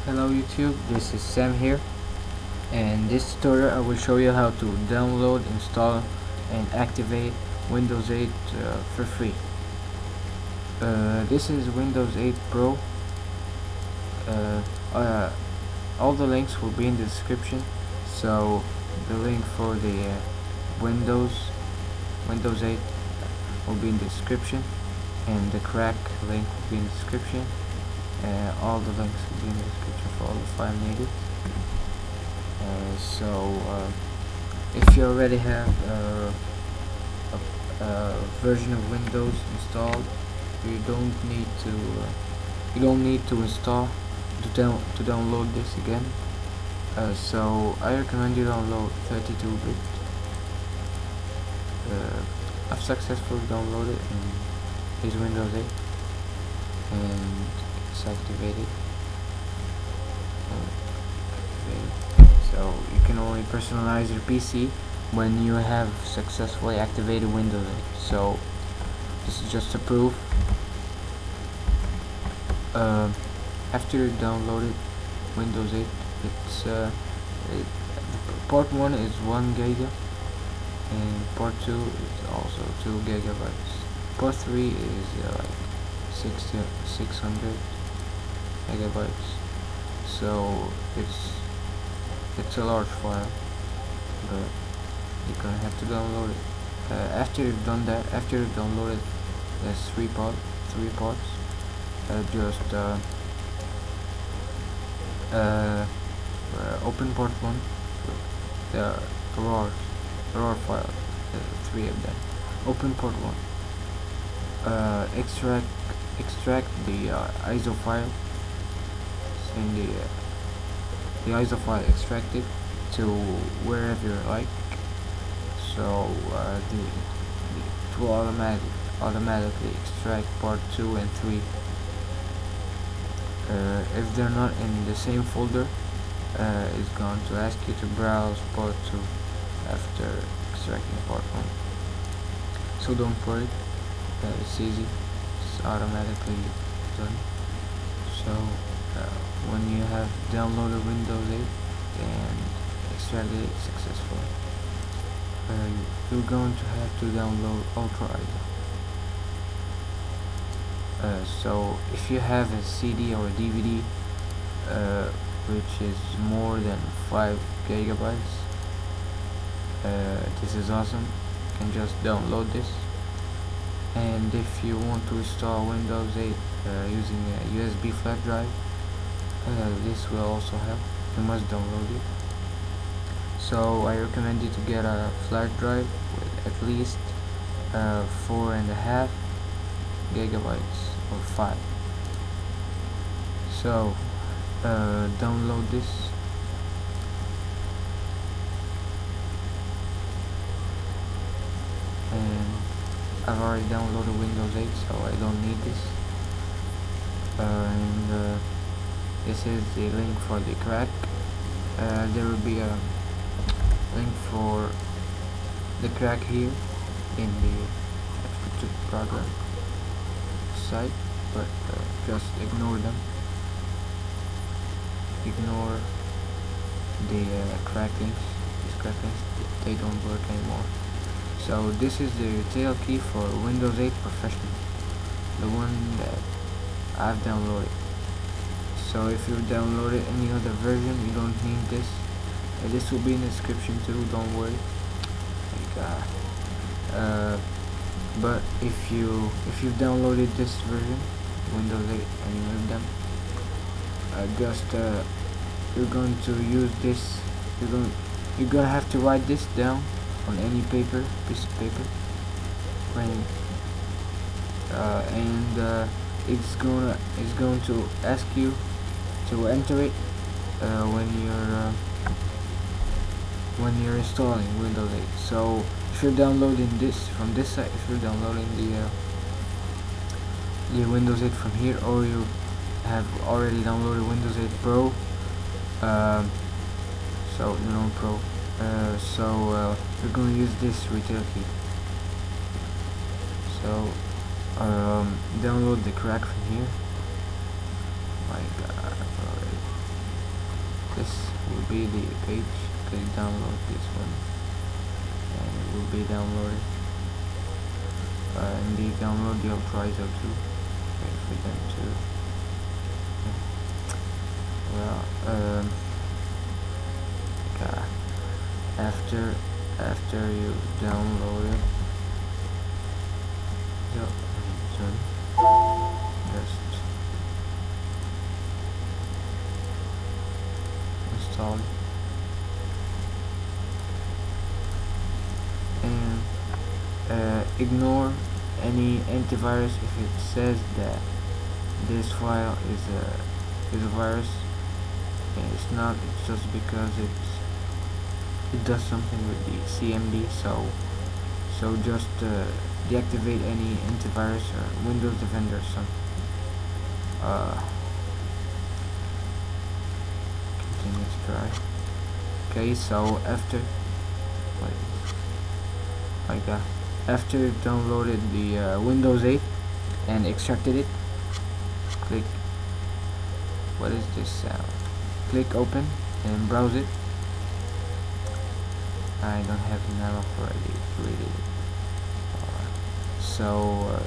Hello YouTube, this is Sam here, and this tutorial I will show you how to download, install and activate Windows 8 for free. This is Windows 8 Pro. uh, uh, all the links will be in the description, so the link for the Windows 8 will be in the description, and the crack link will be in the description. All the links will be in the description for all the file needed. If you already have a version of Windows installed, you don't need to install to download this again. So I recommend you download 32-bit. I've successfully downloaded and here's Windows 8 and it's activated. So you can only personalize your PC when you have successfully activated Windows 8. So this is just a proof. After you downloaded Windows 8, port 1 is 1 giga and port 2 is also 2 gigabytes. Port 3 is like 600 megabytes. So it's a large file, but you're gonna have to download it. After you've done that, after you've downloaded there's three parts, just open port 1, the RAR file, three of them. Open port 1, extract the ISO file, and the ISO file extracted to wherever you like. So it will automatically extract part 2 and 3. If they're not in the same folder, it's going to ask you to browse part 2 after extracting part 1. So don't worry, it's easy, it's automatically done. So when you have downloaded Windows 8 and extracted it successfully, you're going to have to download Ultra ISO. So if you have a CD or a DVD which is more than 5 gigabytes, this is awesome. You can just download this. And if you want to install Windows 8 using a USB flash drive, this will also help. You must download it. So I recommend you to get a flash drive with at least 4.5 gigabytes or 5. So download this. And I've already downloaded Windows 8, so I don't need this. This is the link for the crack. There will be a link for the crack here in the executed program site, but just ignore them. Ignore the crack links. These crack links, they don't work anymore. So this is the retail key for Windows 8 Professional, the one that I've downloaded. So if you downloaded any other version, you don't need this. This will be in the description too, don't worry. But if you've downloaded this version, Windows 8, and you have them, you're going to use this. You're gonna have to write this down on any piece of paper, and it's going to ask you to enter it when you're installing Windows 8. So if you're downloading this from this site, if you're downloading the Windows 8 from here, or you have already downloaded Windows 8 Pro, so you know Pro, you're going to use this retail key. So download the crack from here. My god, alright. this will be the page. Click download this one, and it will be downloaded. And the download the Ultraizo too. Wait for them to. Well, okay. After you download it, just install it, and ignore any antivirus if it says that this file is a virus. And it's not. It's just because it does something with the CMD. So just deactivate any antivirus or Windows Defender or something. Continue to try. Okay, so after you've downloaded the Windows 8 and extracted it, click, what is this sound? Click open and browse it. I don't have enough already to read it, so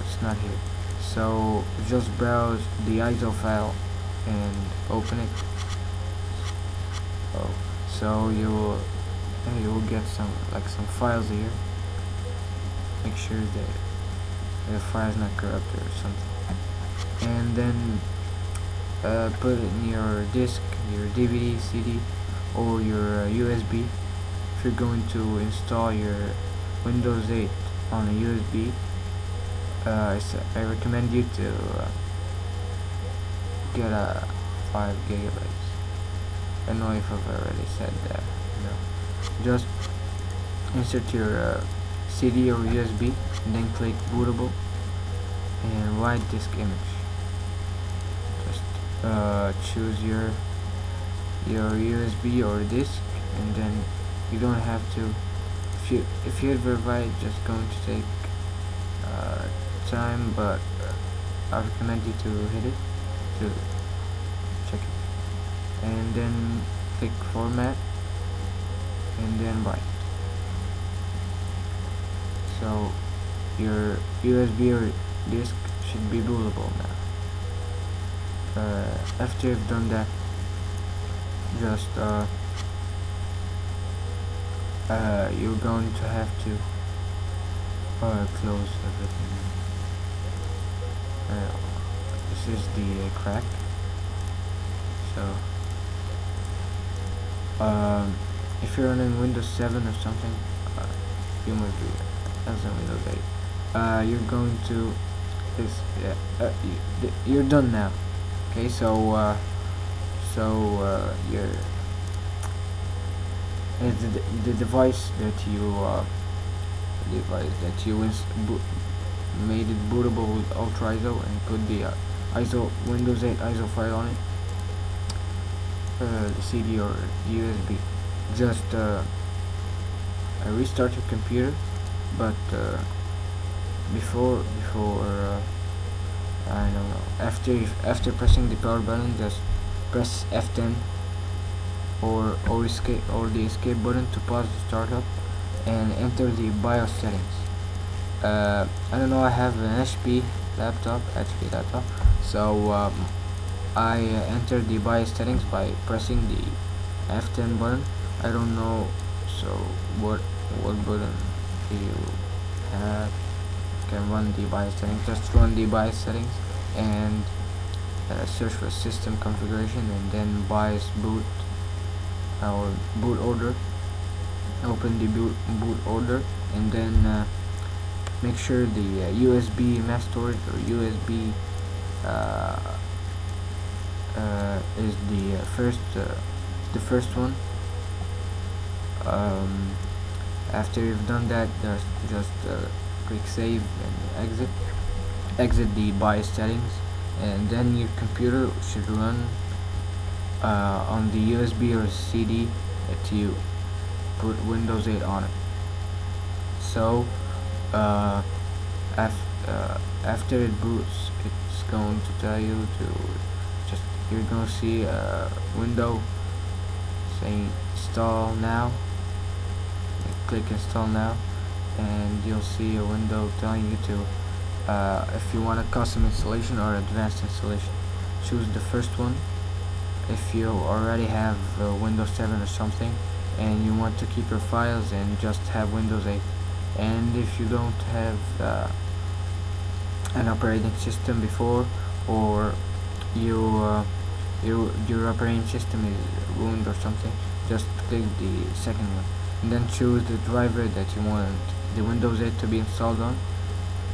it's not here. So just browse the ISO file and open it. Oh, so you will get some files here. Make sure that the file is not corrupted or something, and then put it in your disk, your DVD, CD, or your USB. If you're going to install your Windows 8 on a USB, I recommend you to get a 5 gigabytes. I don't know if I've already said that. No. Just insert your CD or USB, and then click bootable and write disk image. Just choose your USB or disk, and then you don't have to. If you verify, it's just going to take time, but I recommend you to hit it to check it, and then click format, and then write. So your USB or disk should be bootable now. After you've done that, just you're going to have to close everything. This is the crack. So if you're running Windows 7 or something, you must do it as a Windows 8. You're going to you're done now. Okay, so your the device that you made it bootable with Ultraizo and put the Windows 8 ISO file on it, the CD or USB. Just restart your computer, but before I don't know, after pressing the power button, just press F10 or escape or the escape button to pause the startup, and enter the BIOS settings. I don't know, I have an HP laptop, so I entered the BIOS settings by pressing the F10 button. I don't know, so what button do you have? Can run the BIOS settings. Just run the BIOS settings and search for system configuration, and then BIOS boot or boot order. Open the boot order, and then make sure the USB mass storage or USB is the first one. After you've done that, just click save and exit the BIOS settings, and then your computer should run on the USB or CD that you put Windows 8 on it. So after it boots, it's going to tell you to you're going to see a window saying install now. Click install now, and you'll see a window telling you to if you want a custom installation or advanced installation, choose the first one. If you already have Windows 7 or something and you want to keep your files and just have Windows 8, and if you don't have an operating system before, or your operating system is ruined or something, just click the second one and then choose the driver that you want the Windows 8 to be installed on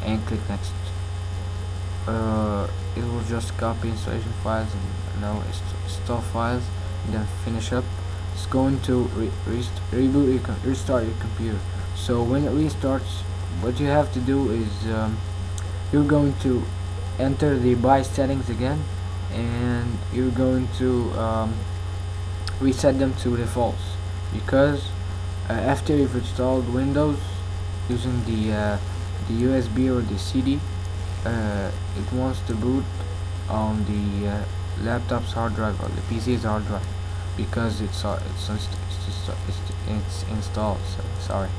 and click next. It will just copy installation files and now install files, and then finish up. It's going to restart your computer. So when it restarts, what you have to do is you're going to enter the BIOS settings again, and you're going to reset them to defaults, because after you've installed Windows using the USB or the CD, it wants to boot on the laptop's hard drive or the PC's hard drive, because it's installed. So sorry.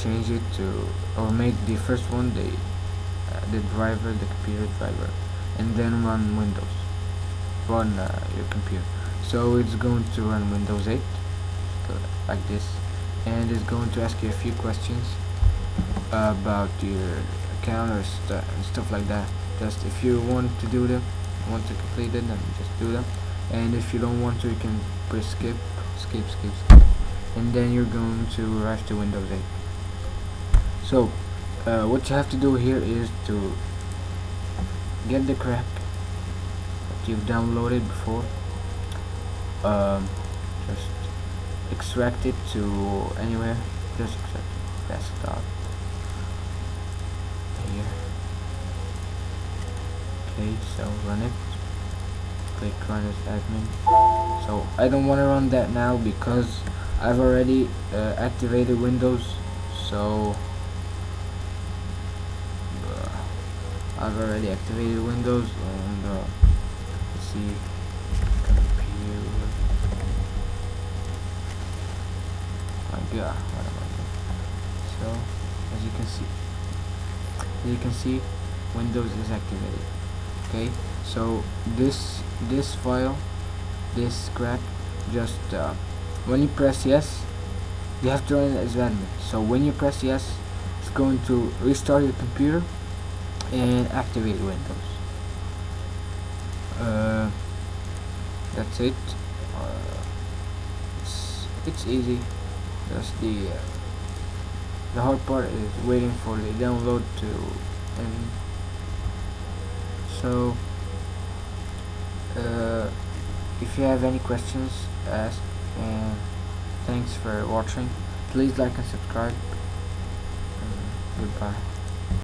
Change it to, or make the first one the driver, the computer driver, and then run Windows. Run your computer. So it's going to run Windows 8 like this, and it's going to ask you a few questions about your account or stuff like that. Just if you want to do them, want to complete it, then just do them, and if you don't want to, you can press skip, and then you're going to rush to Windows 8. So what you have to do here is to get the crap that you've downloaded before, just extract it to anywhere, just extract it, desktop here. Okay, so run it, click run as admin. So I don't want to run that now because I've already activated Windows, so I've already activated Windows, and let's see, computer. My God, what am I doing? So as you can see, Windows is activated. Okay, so this file, this crap, just when you press yes, you have to run it as admin. So when you press yes, it's going to restart your computer and activate Windows. That's it. It's easy. Just the hard part is waiting for the download to end. So if you have any questions, ask, and thanks for watching. Please like and subscribe. Goodbye.